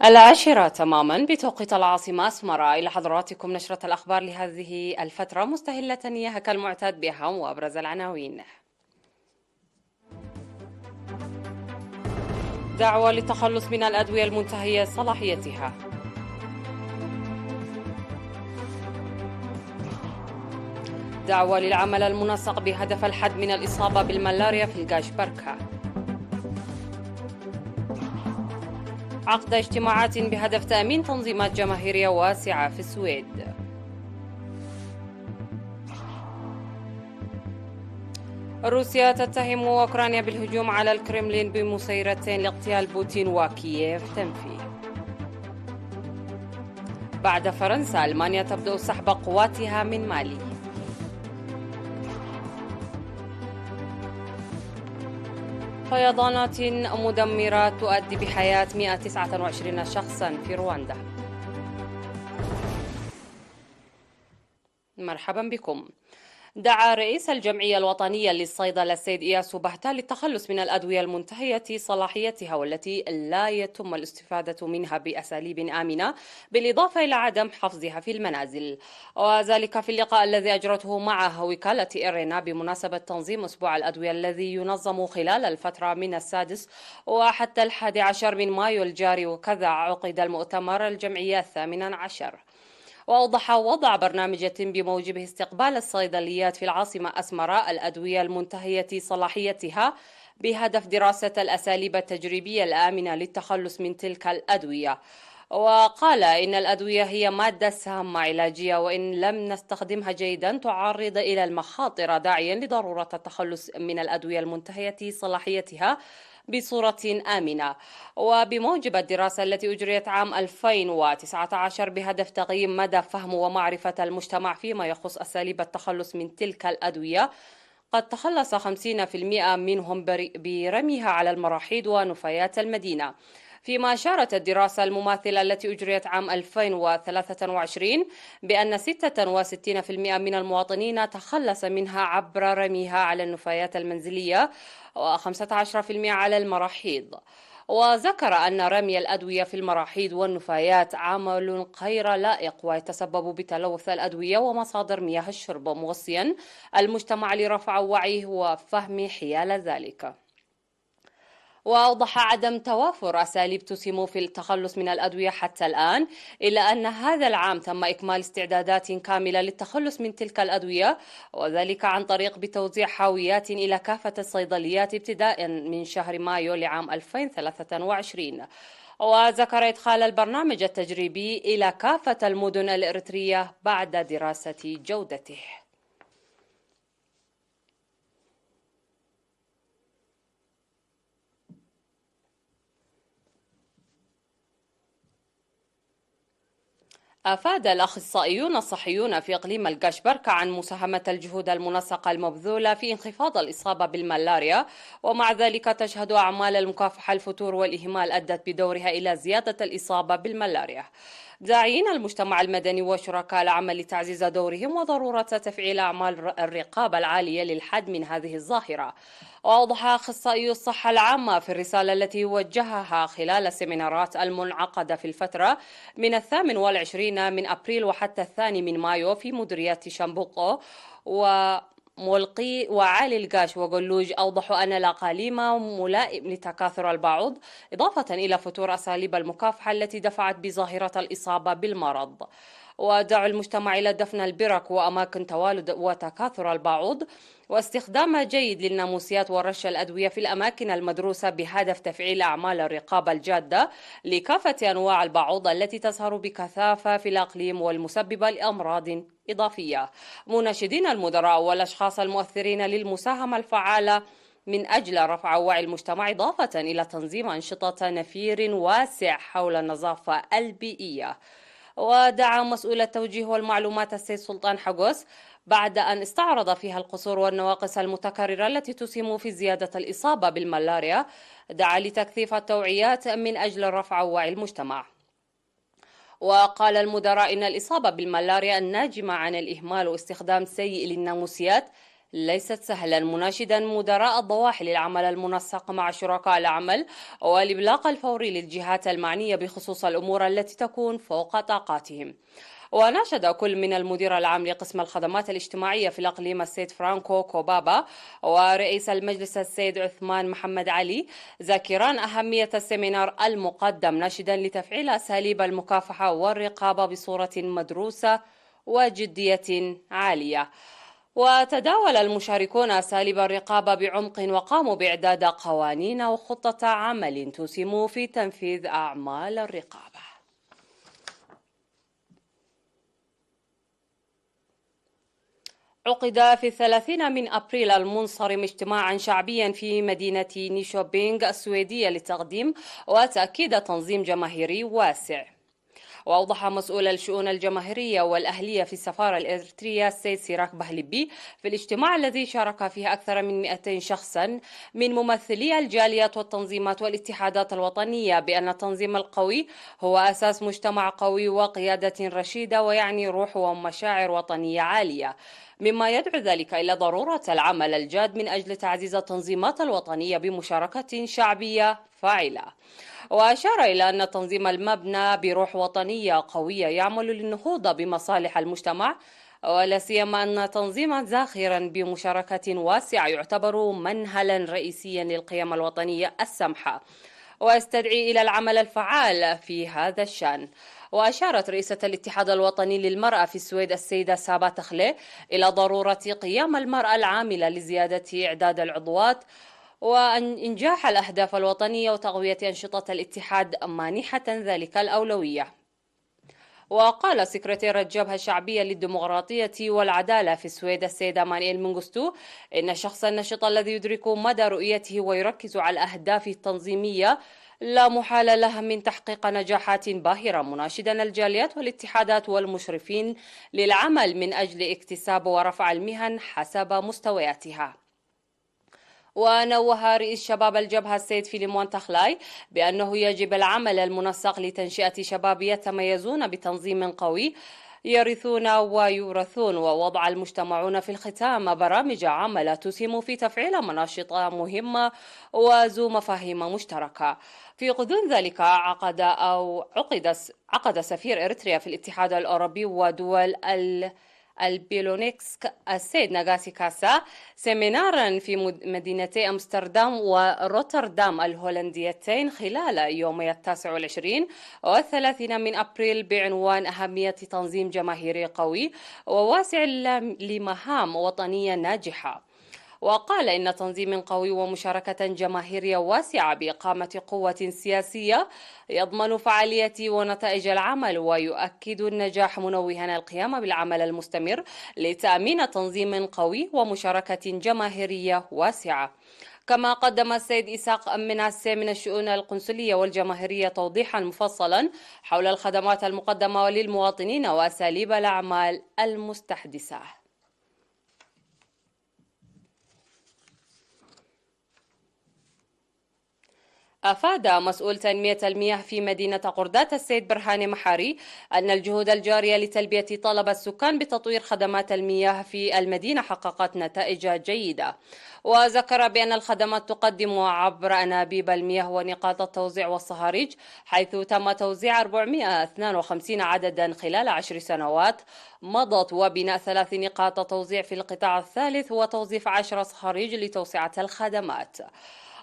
العاشرة تماما بتوقيت العاصمة أسمرة. إلى حضراتكم نشرة الأخبار لهذه الفترة، مستهلة إياها كالمعتاد بأهم وأبرز العناوين. دعوة للتخلص من الأدوية المنتهية صلاحيتها. دعوة للعمل المنسق بهدف الحد من الإصابة بالملاريا في القاشبركة. عقد اجتماعات بهدف تأمين تنظيمات جماهيرية واسعة في السويد. روسيا تتهم أوكرانيا بالهجوم على الكرملين بمسيرتين لاغتيال بوتين، وكييف تنفي. بعد فرنسا، ألمانيا تبدأ سحب قواتها من مالي. فيضانات مدمرة تؤدي بحياة 129 شخصا في رواندا. مرحبا بكم. دعا رئيس الجمعية الوطنية للصيدلة السيد إياسو بهتا للتخلص من الأدوية المنتهية صلاحيتها والتي لا يتم الاستفادة منها بأساليب آمنة، بالإضافة إلى عدم حفظها في المنازل، وذلك في اللقاء الذي أجرته معه وكالة إيرينا بمناسبة تنظيم أسبوع الأدوية الذي ينظم خلال الفترة من 6 وحتى 11 من مايو الجاري. وكذا عقد المؤتمر الجمعية 18. وأوضح وضع برنامج يتم بموجبه استقبال الصيدليات في العاصمة أسمراء الأدوية المنتهية صلاحيتها بهدف دراسة الأساليب التجريبية الآمنة للتخلص من تلك الأدوية. وقال إن الأدوية هي مادة سامة علاجية، وإن لم نستخدمها جيدا تعرض إلى المخاطر، داعيا لضرورة التخلص من الأدوية المنتهية صلاحيتها بصورة آمنة. وبموجب الدراسة التي أجريت عام 2019 بهدف تقييم مدى فهم ومعرفة المجتمع فيما يخص أساليب التخلص من تلك الأدوية، قد تخلص 50% منهم برميها على المراحيض ونفايات المدينة. فيما أشارت الدراسة المماثلة التي أجريت عام 2023 بأن 66% من المواطنين تخلص منها عبر رميها على النفايات المنزلية، و15% على المراحيض. وذكر أن رمي الأدوية في المراحيض والنفايات عمل غير لائق ويتسبب بتلوث الأدوية ومصادر مياه الشرب، موصيا المجتمع لرفع وعيه وفهم حيال ذلك. وأوضح عدم توافر أساليب تسهم في التخلص من الأدوية حتى الآن، إلا أن هذا العام تم إكمال استعدادات كاملة للتخلص من تلك الأدوية، وذلك عن طريق بتوزيع حاويات إلى كافة الصيدليات ابتداء من شهر مايو لعام 2023. وذكر إدخال البرنامج التجريبي إلى كافة المدن الإريترية بعد دراسة جودته. أفاد الأخصائيون الصحيون في إقليم القشبركة عن مساهمة الجهود المنسقة المبذولة في انخفاض الإصابة بالملاريا، ومع ذلك تشهد أعمال المكافحة الفتور والإهمال أدت بدورها إلى زيادة الإصابة بالملاريا، داعين المجتمع المدني وشركاء العمل لتعزيز دورهم وضرورة تفعيل أعمال الرقابة العالية للحد من هذه الظاهرة. وأوضح أخصائي الصحة العامة في الرسالة التي وجهها خلال السيمينارات المنعقدة في الفترة من 28 من أبريل وحتى 2 من مايو في مديريات شامبوقو وملقي وعالي القاش وقلوج، أوضحوا أن الأقاليم ملائم لتكاثر البعوض، إضافة إلى فتور أساليب المكافحة التي دفعت بظاهرة الإصابة بالمرض. ودعوا المجتمع إلى دفن البرك وأماكن توالد وتكاثر البعوض، واستخدام جيد للناموسيات ورش الأدوية في الأماكن المدروسة بهدف تفعيل أعمال الرقابة الجادة لكافة أنواع البعوض التي تظهر بكثافة في الأقليم والمسببة لأمراض إضافية، مناشدين المدراء والأشخاص المؤثرين للمساهمة الفعالة من أجل رفع وعي المجتمع، إضافة إلى تنظيم أنشطة نفير واسع حول النظافة البيئية. ودعا مسؤول التوجيه والمعلومات السيد سلطان حقوس بعد أن استعرض فيها القصور والنواقص المتكررة التي تسهم في زيادة الإصابة بالملاريا، دعا لتكثيف التوعيات من أجل رفع وعي المجتمع. وقال المدراء إن الإصابة بالملاريا الناجمة عن الإهمال واستخدام سيء للناموسيات ليست سهلا، مناشدا مدراء الضواحي للعمل المنسق مع شركاء العمل والإبلاغ الفوري للجهات المعنية بخصوص الأمور التي تكون فوق طاقاتهم. وناشد كل من المدير العام لقسم الخدمات الاجتماعية في الإقليم السيد فرانكو كوبابا ورئيس المجلس السيد عثمان محمد علي ذاكران أهمية السيمينار المقدم، ناشدا لتفعيل أساليب المكافحة والرقابة بصورة مدروسة وجدية عالية. وتداول المشاركون أساليب الرقابة بعمق وقاموا بإعداد قوانين وخطة عمل تسهم في تنفيذ أعمال الرقابة. عقد في 30 من أبريل المنصرم اجتماعا شعبيا في مدينة نيشوبينغ السويدية لتقديم وتأكيد تنظيم جماهيري واسع. وأوضح مسؤول الشؤون الجماهيرية والأهلية في السفارة الإريترية السيد سيراك بهلبي في الاجتماع الذي شارك فيه أكثر من 200 شخصا من ممثلي الجاليات والتنظيمات والاتحادات الوطنية بأن التنظيم القوي هو أساس مجتمع قوي وقيادة رشيدة، ويعني روح ومشاعر وطنية عالية، مما يدعو ذلك إلى ضرورة العمل الجاد من أجل تعزيز التنظيمات الوطنية بمشاركة شعبية فاعلة. وأشار إلى أن التنظيم المبنى بروح وطنية قوية يعمل للنهوض بمصالح المجتمع، ولا سيما أن تنظيما زاخرا بمشاركة واسعة يعتبر منهلا رئيسيا للقيم الوطنية السمحة، ويستدعي إلى العمل الفعال في هذا الشأن. وأشارت رئيسة الاتحاد الوطني للمرأة في السويد السيدة سابا تخلي إلى ضرورة قيام المرأة العاملة لزيادة إعداد العضوات وإنجاح الأهداف الوطنية وتقوية أنشطة الاتحاد مانحة ذلك الأولوية. وقال سكرتير الجبهة الشعبية للديمقراطية والعدالة في السويد السيدة مانييل منغستو إن الشخص النشط الذي يدرك مدى رؤيته ويركز على الأهداف التنظيمية لا محال له من تحقيق نجاحات باهرة، مناشدا الجاليات والاتحادات والمشرفين للعمل من أجل اكتساب ورفع المهن حسب مستوياتها. ونوه رئيس شباب الجبهة السيد فيليمون تخلاي بأنه يجب العمل المنسق لتنشئة شباب يتميزون بتنظيم قوي يرثون ويورثون، ووضع المجتمعون في الختام برامج عمل تسهم في تفعيل مناشط مهمة وذو مفاهيم مشتركة. في غضون ذلك عقد سفير إريتريا في الاتحاد الأوروبي ودول البيلونيكسك السيد ناغاسي كاسا سيمينارا في مدينتي أمستردام وروتردام الهولنديتين خلال يومي 29 و30 من أبريل بعنوان أهمية تنظيم جماهيري قوي وواسع لمهام وطنية ناجحة. وقال إن تنظيم قوي ومشاركة جماهيرية واسعة بإقامة قوة سياسية يضمن فعالية ونتائج العمل ويؤكد النجاح، منوها القيام بالعمل المستمر لتأمين تنظيم قوي ومشاركة جماهيرية واسعة. كما قدم السيد إساق مناسي من الشؤون القنصلية والجماهيرية توضيحا مفصلا حول الخدمات المقدمة للمواطنين وأساليب الأعمال المستحدثة. أفاد مسؤول تنمية المياه في مدينة قردات السيد برهان محاري أن الجهود الجارية لتلبية طلب السكان بتطوير خدمات المياه في المدينة حققت نتائج جيدة، وذكر بأن الخدمات تقدم عبر أنابيب المياه ونقاط التوزيع والصهاريج، حيث تم توزيع 452 عددا خلال 10 سنوات مضت، وبناء 3 نقاط توزيع في القطاع الثالث وتوظيف 10 صهاريج لتوسعة الخدمات.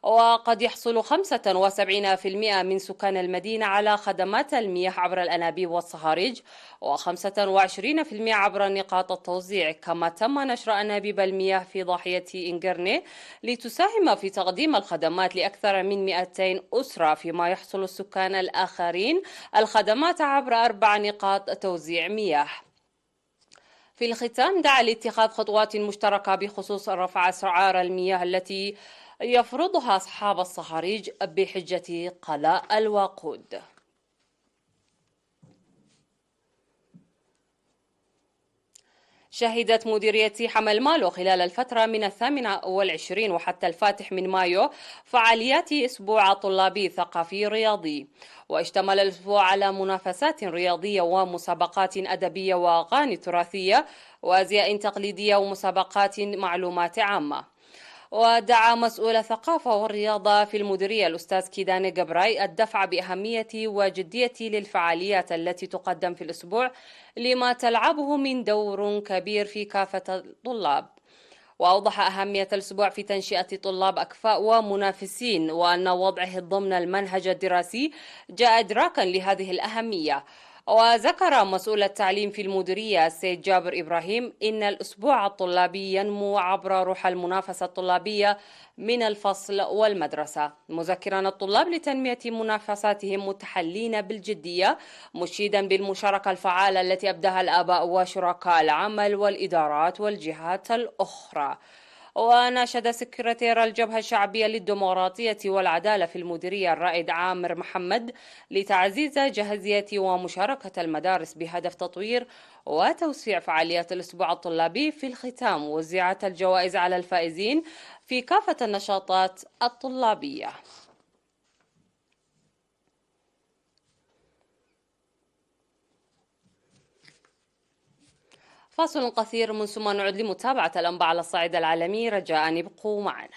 وقد يحصل 75% من سكان المدينة على خدمات المياه عبر الأنابيب والصهاريج، و25% عبر نقاط التوزيع. كما تم نشر أنابيب المياه في ضاحية إنجرني لتساهم في تقديم الخدمات لأكثر من 200 أسرة، فيما يحصل السكان الآخرين الخدمات عبر 4 نقاط توزيع مياه. في الختام دعا لاتخاذ خطوات مشتركة بخصوص رفع أسعار المياه التي يفرضها أصحاب الصهاريج بحجة قلاء الوقود. شهدت مديرية حمل مالو خلال الفترة من 28 وحتى الفاتح من مايو فعاليات أسبوع طلابي ثقافي رياضي، واشتمل الأسبوع على منافسات رياضية ومسابقات أدبية وأغاني تراثية وأزياء تقليدية ومسابقات معلومات عامة. ودعا مسؤول الثقافة والرياضة في المديرية الأستاذ كيدان جبراي الدفع بأهمية وجدية للفعاليات التي تقدم في الأسبوع لما تلعبه من دور كبير في كافة الطلاب. وأوضح أهمية الأسبوع في تنشئة طلاب أكفاء ومنافسين، وأن وضعه ضمن المنهج الدراسي جاء إدراكا لهذه الأهمية. وذكر مسؤول التعليم في المديرية السيد جابر إبراهيم إن الأسبوع الطلابي ينمو عبر روح المنافسة الطلابية من الفصل والمدرسة، مذكرا الطلاب لتنمية منافساتهم متحلين بالجدية، مشيدا بالمشاركة الفعالة التي أبداها الآباء وشركاء العمل والإدارات والجهات الأخرى. وناشد سكرتير الجبهة الشعبية للديمقراطية والعدالة في المديرية الرائد عامر محمد لتعزيز جاهزية ومشاركة المدارس بهدف تطوير وتوسيع فعاليات الأسبوع الطلابي. في الختام وزعت الجوائز على الفائزين في كافة النشاطات الطلابية. فاصل قصير من ثم نعود لمتابعة الأنباء على الصعيد العالمي، رجاء ابقوا معنا.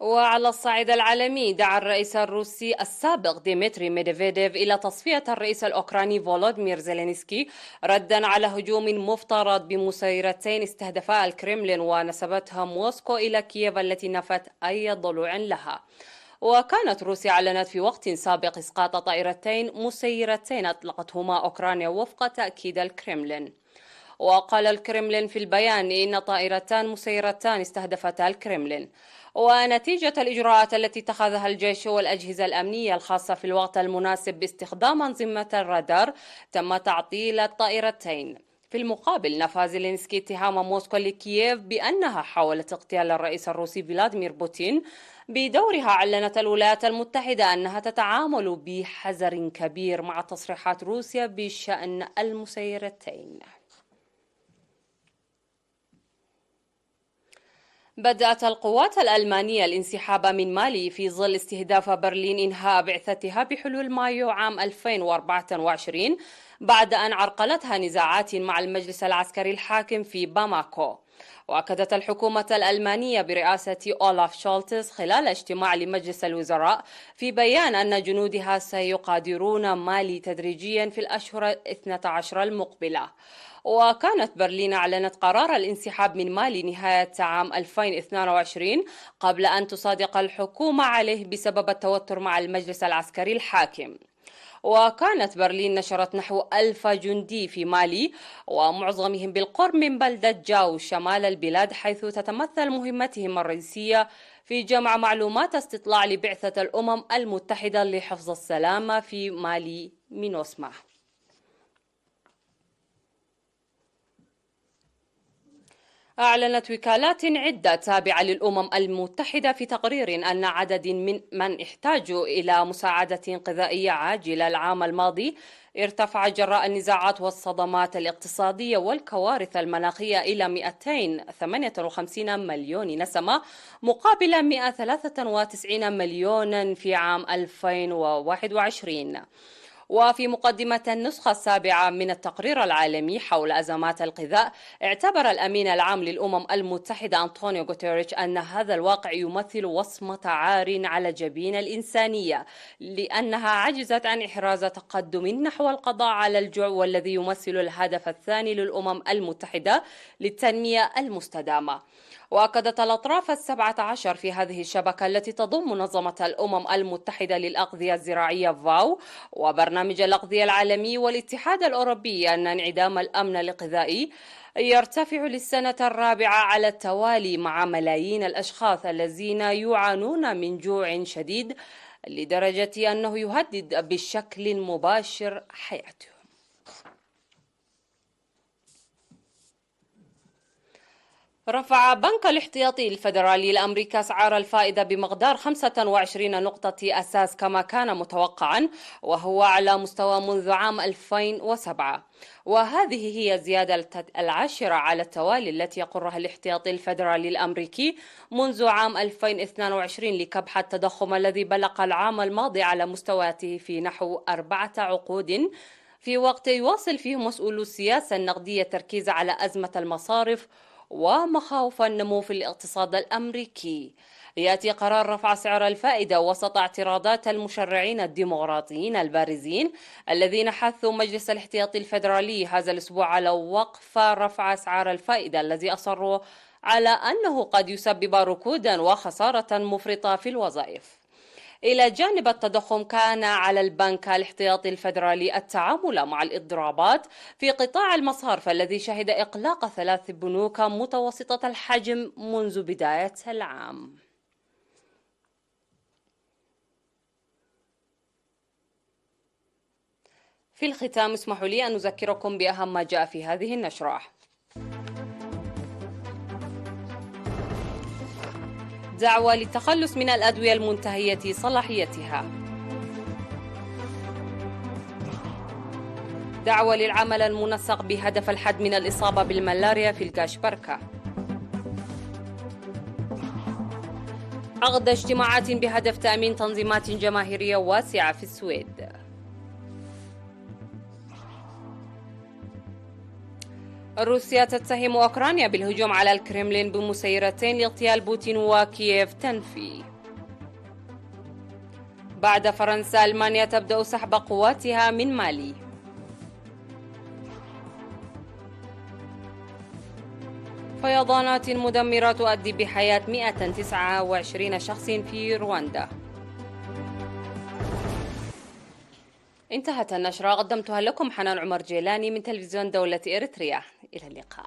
وعلى الصعيد العالمي، دعا الرئيس الروسي السابق ديمتري ميدفيديف إلى تصفية الرئيس الأوكراني فولوديمير زيلينسكي ردا على هجوم مفترض بمسيرتين استهدفا الكرملين ونسبتها موسكو إلى كييف التي نفت أي ضلوع لها. وكانت روسيا أعلنت في وقت سابق إسقاط طائرتين مسيرتين أطلقتهما أوكرانيا وفق تأكيد الكرملين. وقال الكرملين في البيان إن طائرتان مسيرتان استهدفتا الكرملين. ونتيجة الإجراءات التي اتخذها الجيش والأجهزة الأمنية الخاصة في الوقت المناسب باستخدام أنظمة الرادار تم تعطيل الطائرتين. في المقابل نفى زيلينسكي اتهام موسكو لكييف بأنها حاولت اغتيال الرئيس الروسي فلاديمير بوتين. بدورها أعلنت الولايات المتحدة أنها تتعامل بحذر كبير مع تصريحات روسيا بشأن المسيرتين. بدأت القوات الألمانية الانسحاب من مالي في ظل استهداف برلين إنهاء بعثتها بحلول مايو عام 2024 بعد أن عرقلتها نزاعات مع المجلس العسكري الحاكم في باماكو. وأكدت الحكومة الألمانية برئاسة أولاف شولتز خلال اجتماع لمجلس الوزراء في بيان أن جنودها سيقادرون مالي تدريجيا في الأشهر 12 المقبلة. وكانت برلين أعلنت قرار الانسحاب من مالي نهاية عام 2022 قبل أن تصادق الحكومة عليه بسبب التوتر مع المجلس العسكري الحاكم. وكانت برلين نشرت نحو 1000 جندي في مالي ومعظمهم بالقرب من بلدة جاو شمال البلاد، حيث تتمثل مهمتهم الرئيسية في جمع معلومات استطلاع لبعثة الأمم المتحدة لحفظ السلام في مالي مينوسما. أعلنت وكالات عدة تابعة للأمم المتحدة في تقرير أن عدد من احتاجوا إلى مساعدة غذائية عاجلة العام الماضي ارتفع جراء النزاعات والصدمات الاقتصادية والكوارث المناخية إلى 258 مليون نسمة مقابل 193 مليون في عام 2021. وفي مقدمة النسخة السابعة من التقرير العالمي حول أزمات الغذاء، اعتبر الأمين العام للأمم المتحدة أنطونيو غوتيريش أن هذا الواقع يمثل وصمة عار على جبين الإنسانية، لأنها عجزت عن إحراز تقدم نحو القضاء على الجوع، والذي يمثل الهدف الثاني للأمم المتحدة للتنمية المستدامة. وأكدت الأطراف 17 في هذه الشبكة التي تضم منظمة الأمم المتحدة للأغذية الزراعية فاو وبرنامج الأغذية العالمي والاتحاد الأوروبي أن انعدام الأمن الغذائي يرتفع للسنة الرابعة على التوالي مع ملايين الأشخاص الذين يعانون من جوع شديد لدرجة أنه يهدد بشكل مباشر حياتهم. رفع بنك الاحتياطي الفيدرالي الأمريكي أسعار الفائدة بمقدار 25 نقطة أساس كما كان متوقعا، وهو أعلى مستوى منذ عام 2007. وهذه هي الزيادة العاشرة على التوالي التي يقرها الاحتياطي الفيدرالي الأمريكي منذ عام 2022 لكبح التضخم الذي بلغ العام الماضي على مستوياته في نحو 4 عقود، في وقت يواصل فيه مسؤولو السياسة النقدية التركيز على أزمة المصارف ومخاوف النمو في الاقتصاد الأمريكي. يأتي قرار رفع سعر الفائدة وسط اعتراضات المشرعين الديمقراطيين البارزين الذين حثوا مجلس الاحتياطي الفيدرالي هذا الأسبوع على وقف رفع أسعار الفائدة الذي أصروا على أنه قد يسبب ركودا وخسارة مفرطة في الوظائف. إلى جانب التضخم، كان على البنك الاحتياطي الفيدرالي التعامل مع الاضطرابات في قطاع المصارف الذي شهد إغلاق 3 بنوك متوسطة الحجم منذ بداية العام. في الختام، اسمحوا لي أن أذكركم بأهم ما جاء في هذه النشرة. دعوة للتخلص من الأدوية المنتهية صلاحيتها. دعوة للعمل المنسق بهدف الحد من الإصابة بالملاريا في الكاشبركة. عقد اجتماعات بهدف تأمين تنظيمات جماهيرية واسعة في السويد. روسيا تتهم أوكرانيا بالهجوم على الكرملين بمسيرتين لاغتيال بوتين، وكييف تنفي. بعد فرنسا، ألمانيا تبدأ سحب قواتها من مالي. فيضانات مدمرة تؤدي بحياة 129 شخص في رواندا. انتهت النشرة، قدمتها لكم حنان عمر جيلاني من تلفزيون دولة إريتريا. إلى اللقاء.